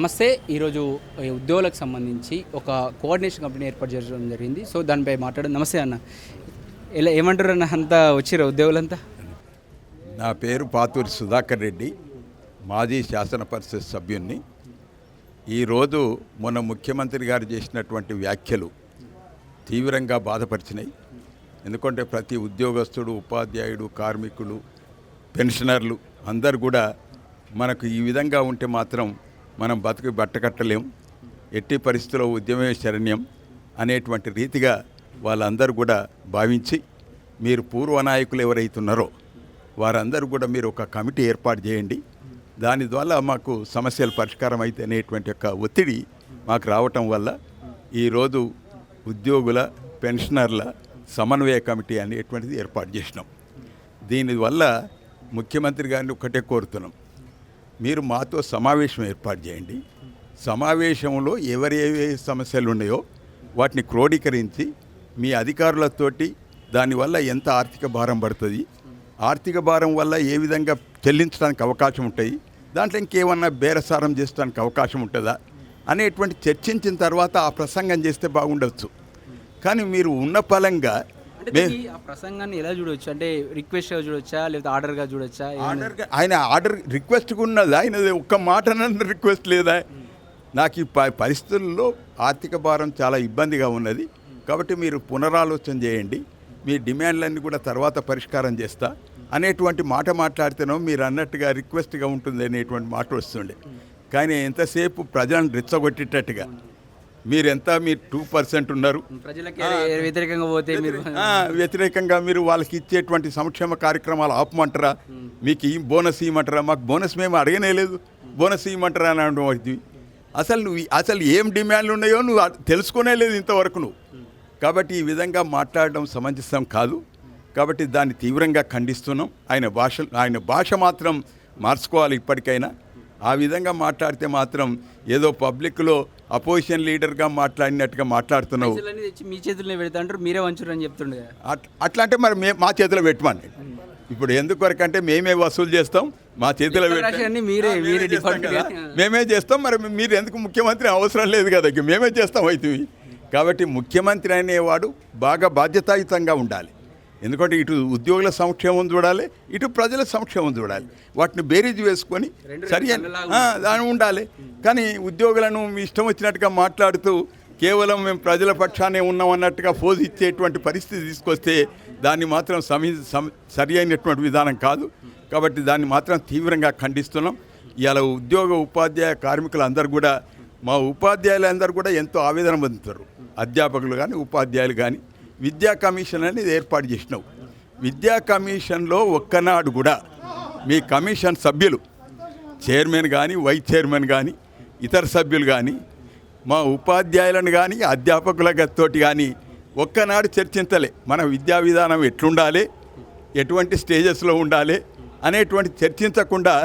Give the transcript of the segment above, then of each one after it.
నమస్తే. ఈరోజు ఈ ఉద్యోగులకు సంబంధించి ఒక కోఆర్డినేషన్ కమిటీని ఏర్పాటు చేయడం జరిగింది. సో దానిపై మాట్లాడడం. నమస్తే అన్న, ఎలా ఏమంటారు అన్న, అంతా వచ్చిర్రు ఉద్యోగులంతా? నా పేరు పాతూరి సుధాకర్ రెడ్డి, మాజీ శాసన పరిషత్ సభ్యుణ్ణి. ఈరోజు మొన్న ముఖ్యమంత్రి గారు చేసినటువంటి వ్యాఖ్యలు తీవ్రంగా బాధపరిచినాయి. ఎందుకంటే ప్రతి ఉద్యోగస్తుడు, ఉపాధ్యాయుడు, కార్మికులు, పెన్షనర్లు అందరు కూడా మనకు ఈ విధంగా ఉంటే మాత్రం మనం బతుకు బట్టకట్టలేం, ఎట్టి పరిస్థితుల్లో ఉద్యమమే శరణ్యం అనేటువంటి రీతిగా వాళ్ళందరూ కూడా భావించి, మీరు పూర్వ నాయకులు ఎవరైతున్నారో వారందరూ కూడా మీరు ఒక కమిటీ ఏర్పాటు చేయండి, దాని ద్వారా మాకు సమస్యలు పరిష్కారం అయితే అనేటువంటి ఒక ఒత్తిడి మాకు రావటం వల్ల ఈరోజు ఉద్యోగుల, పెన్షనర్ల సమన్వయ కమిటీ అనేటువంటిది ఏర్పాటు చేసినాం. దీనివల్ల ముఖ్యమంత్రి గారిని ఒకటే కోరుతున్నాం, మీరు మాతో సమావేశం ఏర్పాటు చేయండి. సమావేశంలో ఎవరేవే సమస్యలు ఉన్నాయో వాటిని క్రోడీకరించి మీ అధికారులతోటి దానివల్ల ఎంత ఆర్థిక భారం పడుతుంది, ఆర్థిక భారం వల్ల ఏ విధంగా చెల్లించడానికి అవకాశం ఉంటుంది, దాంట్లో ఇంకేమన్నా బేరసారం చేసడానికి అవకాశం ఉంటుందా అనేటువంటి చర్చించిన తర్వాత ఆ ప్రసంగం చేస్తే బాగుండవచ్చు. కానీ మీరు ఉన్న పలంగా ఆ ప్రసంగాన్ని ఎలా చూడవచ్చు? అంటే రిక్వెస్ట్గా చూడొచ్చా, లేకపోతే ఆర్డర్గా చూడొచ్చా? ఆయన ఆర్డర్ రిక్వెస్ట్గా ఉన్నదా? ఆయన ఒక్క మాట రిక్వెస్ట్ లేదా? నాకు ఈ పరిస్థితుల్లో ఆర్థిక భారం చాలా ఇబ్బందిగా ఉన్నది, కాబట్టి మీరు పునరాలోచన చేయండి, మీ డిమాండ్లన్నీ కూడా తర్వాత పరిష్కారం చేస్తా అనేటువంటి మాట మాట్లాడితేనో మీరు అన్నట్టుగా రిక్వెస్ట్గా ఉంటుంది అనేటువంటి మాట వస్తుండే. కానీ ఎంతసేపు ప్రజలను రెచ్చగొట్టేటట్టుగా మీరు 2% ఉన్నారు, ప్రజలకి వ్యతిరేకంగా పోతే మీరు వ్యతిరేకంగా మీరు వాళ్ళకి ఇచ్చేటువంటి సంక్షేమ కార్యక్రమాలు ఆపమంటారా, మీకు ఈ బోనస్ ఇవ్వమంటారా? మాకు బోనస్ మేము అడగనే లేదు, బోనస్ ఇవ్వమంటారా అని అనడం. అసలు ఏం డిమాండ్లు ఉన్నాయో నువ్వు తెలుసుకునే లేదు ఇంతవరకు నువ్వు. కాబట్టి ఈ విధంగా మాట్లాడడం సమంజసం కాదు. కాబట్టి దాన్ని తీవ్రంగా ఖండిస్తున్నాం. ఆయన భాష మాత్రం మార్చుకోవాలి ఇప్పటికైనా. ఆ విధంగా మాట్లాడితే మాత్రం ఏదో పబ్లిక్లో అపోజిషన్ లీడర్గా మాట్లాడినట్టుగా మాట్లాడుతున్నావు. మీ చేతుల్లో పెడతా అంటారు, మీరే వంచురు అని చెప్తుండే. అట్లా అంటే మరి మా చేతిలో పెట్టమని. ఇప్పుడు ఎందుకొరకంటే మేమే వసూలు చేస్తాం, మా చేతిలో మేమే చేస్తాం. మరి మీరు ఎందుకు ముఖ్యమంత్రి అవసరం లేదు కదా, మేమే చేస్తాం అయితే. కాబట్టి ముఖ్యమంత్రి అనేవాడు బాగా బాధ్యతాయుతంగా ఉండాలి. ఎందుకంటే ఇటు ఉద్యోగుల సంక్షేమం చూడాలి, ఇటు ప్రజల సంక్షేమం చూడాలి. వాటిని బేరీజు వేసుకొని దాని ఉండాలి. కానీ ఉద్యోగులను మీ ఇష్టం వచ్చినట్టుగా మాట్లాడుతూ కేవలం మేము ప్రజల పక్షానే ఉన్నాం అన్నట్టుగా ఫోజ్ ఇచ్చేటువంటి పరిస్థితి తీసుకొస్తే దాన్ని మాత్రం సరి అయినటువంటి విధానం కాదు. కాబట్టి దాన్ని మాత్రం తీవ్రంగా ఖండిస్తున్నాం. ఇలా ఉద్యోగ, ఉపాధ్యాయ, కార్మికులు అందరూ కూడా, మా ఉపాధ్యాయులందరూ కూడా ఎంతో ఆవేదన పొందుతారు. అధ్యాపకులు కానీ, ఉపాధ్యాయులు కానీ. విద్యా కమిషన్ అనేది ఏర్పాటు చేసినావు. విద్యా కమిషన్లో ఒక్కనాడు కూడా మీ కమిషన్ సభ్యులు, చైర్మన్ కానీ, వైస్ చైర్మన్ కానీ, ఇతర సభ్యులు కానీ, మా ఉపాధ్యాయులను కానీ, అధ్యాపకులతోటి కానీ ఒక్కనాడు చర్చించలే. మన విద్యా విధానం ఎట్లుండాలి, ఎటువంటి స్టేజెస్లో ఉండాలి అనేటువంటి చర్చించకుండా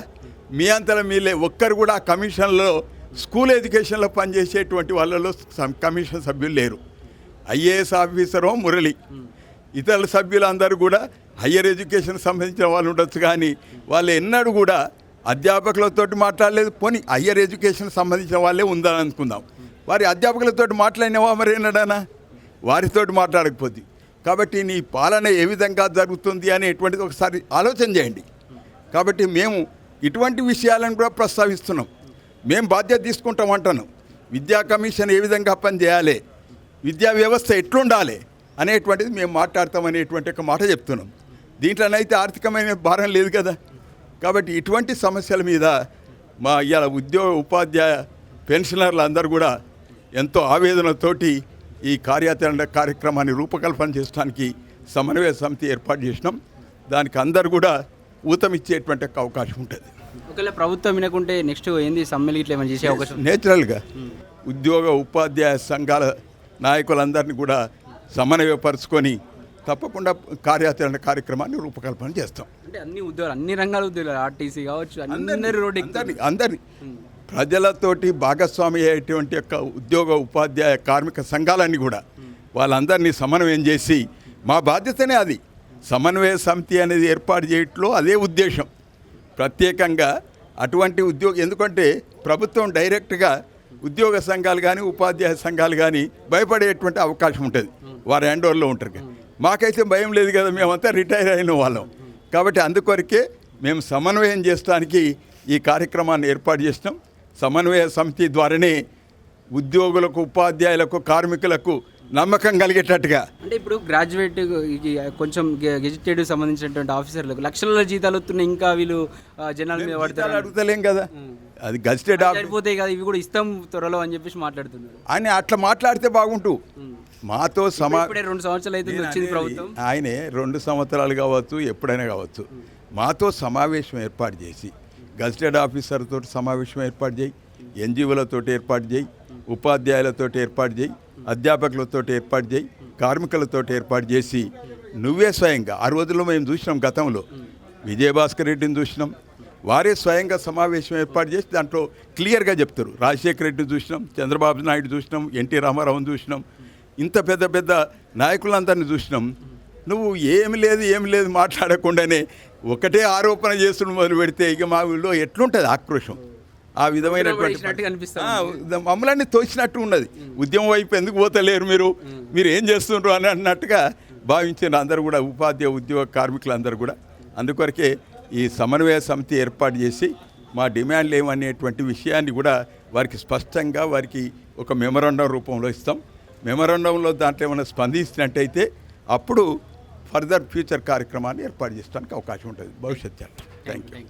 మీ అంతలో మీలే ఒక్కరు కూడా ఆ కమిషన్లో, స్కూల్ ఎడ్యుకేషన్లో పనిచేసేటువంటి వాళ్ళలో కమిషన్ సభ్యులు లేరు. ఐఏఎస్ ఆఫీసరో మురళి, ఇతర సభ్యులందరూ కూడా హయ్యర్ ఎడ్యుకేషన్ సంబంధించిన వాళ్ళు ఉండొచ్చు, కానీ వాళ్ళు ఎన్నడూ కూడా అధ్యాపకులతో మాట్లాడలేదు. పోనీ హయ్యర్ ఎడ్యుకేషన్ సంబంధించిన వాళ్ళే ఉందని అనుకుందాం, వారి అధ్యాపకులతో మాట్లాడినవా మరి ఎన్నడానా? వారితో మాట్లాడకపోతే. కాబట్టి నీ పాలన ఏ విధంగా జరుగుతుంది అనేటువంటిది ఒకసారి ఆలోచన చేయండి. కాబట్టి మేము ఇటువంటి విషయాలను కూడా ప్రస్తావిస్తున్నాం. మేము బాధ్యత తీసుకుంటాం అంటున్నాం. విద్యా కమిషన్ ఏ విధంగా పనిచేయాలి, విద్యా వ్యవస్థ ఎట్లుండాలి అనేటువంటిది మేము మాట్లాడతామనేటువంటి ఒక మాట చెప్తున్నాం. దీంట్లోనైతే ఆర్థికమైన భారం లేదు కదా. కాబట్టి ఇటువంటి సమస్యల మీద మా ఇవాళ ఉద్యోగ, ఉపాధ్యాయ, పెన్షనర్లు అందరూ కూడా ఎంతో ఆవేదనతోటి ఈ కార్యక్రమాన్ని రూపకల్పన చేయడానికి సమన్వయ సమితి ఏర్పాటు చేసినాం. దానికి అందరు కూడా ఊతమిచ్చేటువంటి ఒక అవకాశం ఉంటుంది. ఒకవేళ ప్రభుత్వం వినకుంటే నెక్స్ట్ ఏంది, సమ్మెలు ఇట్లా ఏమైనా చేసే అవకాశం? నేచురల్గా ఉద్యోగ, ఉపాధ్యాయ సంఘాల నాయకులందరినీ కూడా సమన్వయపరుచుకొని తప్పకుండా కార్యక్రమాన్ని రూపకల్పన చేస్తాం. అంటే అన్ని ఉద్యోగాలు, అన్ని రంగాల ఉద్యోగాలు, ఆర్టీసీ కావచ్చు, అందరి ప్రజలతోటి భాగస్వామి అయ్యేటువంటి యొక్క ఉద్యోగ, ఉపాధ్యాయ, కార్మిక సంఘాలన్నీ కూడా వాళ్ళందరినీ సమన్వయం చేసి, మా బాధ్యతనే అది. సమన్వయ సమితి అనేది ఏర్పాటు చేయట్లో అదే ఉద్దేశం. ప్రత్యేకంగా అటువంటి ఎందుకంటే ప్రభుత్వం డైరెక్ట్గా ఉద్యోగ సంఘాలు కానీ ఉపాధ్యాయ సంఘాలు కానీ భయపడేటువంటి అవకాశం ఉంటుంది. వారు హ్యాండ్ ఓవర్లో ఉంటారు కదా. మాకైతే భయం లేదు కదా, మేమంతా రిటైర్ అయిన వాళ్ళం. కాబట్టి అందుకొరకే మేము సమన్వయం చేసడానికి ఈ కార్యక్రమాన్ని ఏర్పాటు చేసినాం. సమన్వయ సమితి ద్వారానే ఉద్యోగులకు, ఉపాధ్యాయులకు, కార్మికులకు నమ్మకం కలిగేటట్టుగా. అంటే ఇప్పుడు గ్రాడ్యుయేట్ కొంచెం గెజిటెడ్ సంబంధించినటువంటి ఆఫీసర్లకు లక్షల జీతాలు వస్తున్నాయి, ఇంకా వీళ్ళు జనాల మీద పడతారు అడుగుతలేం కదా. అది గజిటెడ్ సరిపోతాయి కదా, ఇవి కూడా ఇస్తాం త్వరలో అని చెప్పేసి మాట్లాడుతున్నారు. అని అట్లా మాట్లాడితే బాగుంటూ మాతో 2 సంవత్సరాలు అయితే వచ్చింది ప్రభుత్వం. ఆయనే 2 సంవత్సరాలు కావచ్చు, ఎప్పుడైనా కావచ్చు, మాతో సమావేశం ఏర్పాటు చేసి గజిటెడ్ ఆఫీసర్తో సమావేశం ఏర్పాటు చేయి, ఎన్జిఓలతో ఏర్పాటు చేయి, ఉపాధ్యాయులతో ఏర్పాటు చేయి, అధ్యాపకులతో ఏర్పాటు చేయి, కార్మికులతో ఏర్పాటు చేసి నువ్వే స్వయంగా ఆ రోజుల్లో మేము చూసినాం. గతంలో విజయభాస్కర్ రెడ్డిని చూసినాం. వారే స్వయంగా సమావేశం ఏర్పాటు చేసి దాంట్లో క్లియర్గా చెప్తారు. రాజశేఖర రెడ్డి చూసినాం, చంద్రబాబు నాయుడు చూసినాం, ఎన్టీ రామారావుని చూసినాం, ఇంత పెద్ద పెద్ద నాయకులందరినీ చూసినాం. నువ్వు ఏమి లేదు మాట్లాడకుండానే ఒకటే ఆరోపణ చేస్తున్న మొదలు పెడితే ఇక మా ఊళ్ళో ఎట్లుంటుంది ఆక్రోషం. ఆ విధమైనటువంటి మమ్మల్ని తోచినట్టు ఉన్నది. ఉద్యమం వైపు ఎందుకు పోతలేరు మీరు ఏం చేస్తుండ్రు అని అన్నట్టుగా భావించిన అందరూ కూడా, ఉపాధ్యాయ ఉద్యోగ కార్మికులందరూ కూడా. అందుకొరకే ఈ సమన్వయ సమితి ఏర్పాటు చేసి మా డిమాండ్లు ఏమనేటువంటి విషయాన్ని కూడా వారికి స్పష్టంగా వారికి ఒక మెమరాండం రూపంలో ఇస్తాం. మెమరాండంలో దాంట్లో ఏమైనా స్పందించినట్టయితే అప్పుడు ఫర్దర్ ఫ్యూచర్ కార్యక్రమాన్ని ఏర్పాటు చేయడానికి అవకాశం ఉంటుంది భవిష్యత్తులో. Thank you.